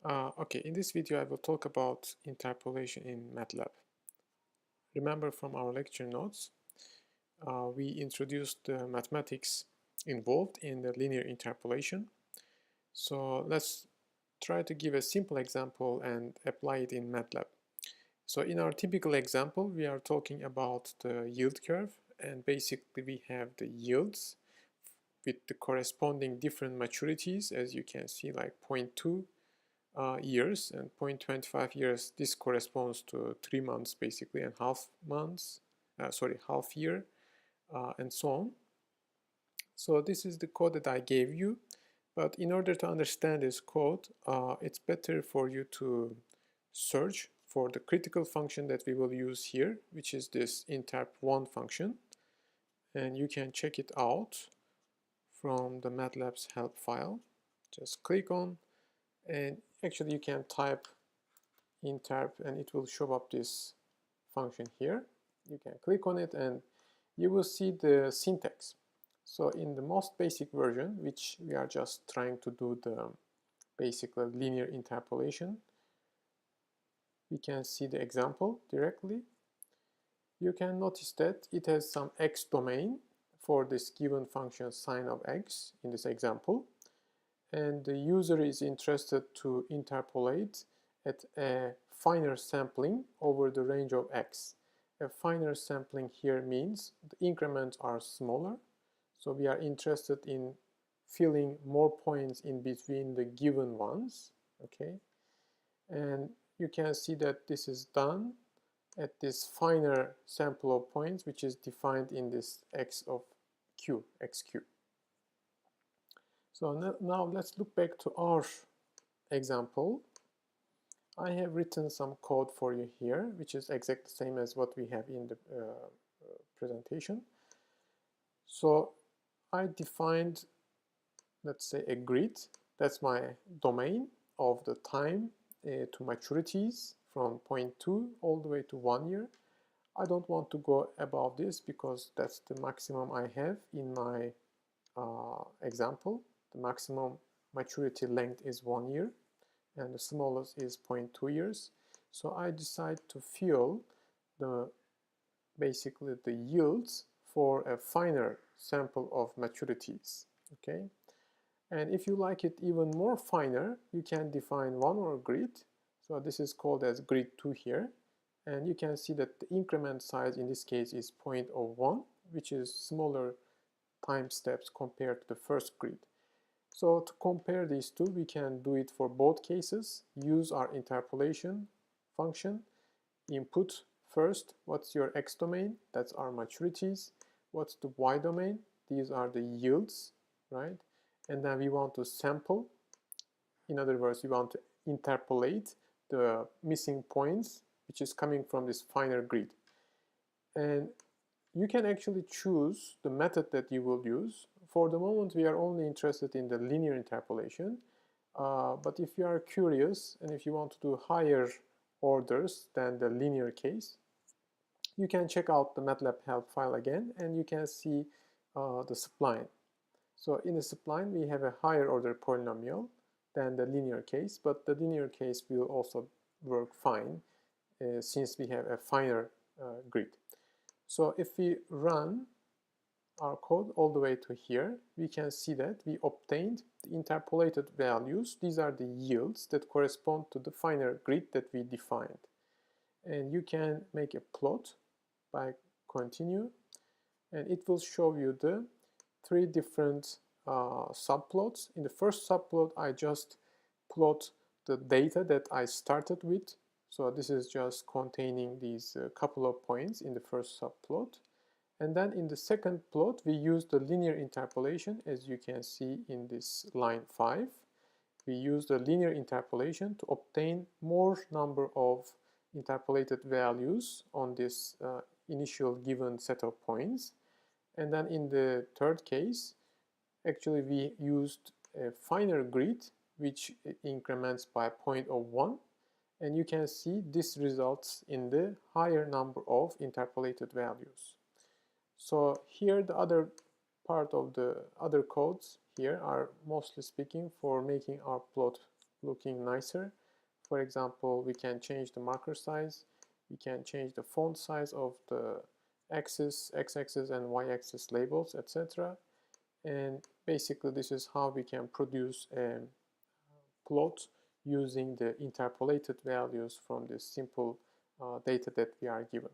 Okay, in this video I will talk about interpolation in MATLAB. Remember from our lecture notes, we introduced the mathematics involved in the linear interpolation. So let's try to give a simple example and apply it in MATLAB. So in our typical example, we are talking about the yield curve, and basically we have the yields with the corresponding different maturities, as you can see, like 0.2 years and 0.25 years. This corresponds to 3 months basically, and half year, and so on. So this is the code that I gave you, but in order to understand this code, it's better for you to search for the critical function that we will use here, which is this interp1 function, and you can check it out from the MATLAB's help file. Just click on, and actually you can type interp and it will show up this function here. You can click on it and you will see the syntax. So in the most basic version, which we are just trying to do the basically linear interpolation, we can see the example directly. You can notice that it has some x domain for this given function sine of x in this example, and the user is interested to interpolate at a finer sampling over the range of x. A finer sampling here means the increments are smaller, so we are interested in filling more points in between the given ones, okay? And you can see that this is done at this finer sample of points, which is defined in this x of q, xq. So now let's look back to our example. I have written some code for you here, which is exactly the same as what we have in the presentation. So I defined, let's say, a grid. That's my domain of the time to maturities from 0.2 all the way to 1 year. I don't want to go above this because that's the maximum I have in my example. The maximum maturity length is 1 year, and the smallest is 0.2 years. So I decide to fill basically the yields for a finer sample of maturities, okay? And if you like it even more finer, you can define one more grid. So this is called as grid 2 here. And you can see that the increment size in this case is 0.01, which is smaller time steps compared to the first grid. So to compare these two, we can do it for both cases. Use our interpolation function. Input first, what's your x domain? That's our maturities. What's the y domain? These are the yields, right? And then we want to sample. In other words, we want to interpolate the missing points, which is coming from this finer grid. And you can actually choose the method that you will use. For the moment, we are only interested in the linear interpolation. But if you are curious and if you want to do higher orders than the linear case, you can check out the MATLAB help file again, and you can see the spline. So in the spline, we have a higher order polynomial than the linear case, but the linear case will also work fine since we have a finer grid. So if we run our code all the way to here, we can see that we obtained the interpolated values. These are the yields that correspond to the finer grid that we defined. And you can make a plot by continue, and it will show you the 3 different subplots. In the first subplot, I just plot the data that I started with. So this is just containing these couple of points in the first subplot. And then in the second plot, we use the linear interpolation, as you can see in this line 5. We use the linear interpolation to obtain more number of interpolated values on this initial given set of points. And then in the third case, actually we used a finer grid, which increments by 0.01. And you can see this results in the higher number of interpolated values. So here the other part of the other codes here are mostly speaking for making our plot looking nicer. For example, we can change the marker size, we can change the font size of the x-axis and y-axis labels, etc. And basically this is how we can produce a plot using the interpolated values from this simple data that we are given.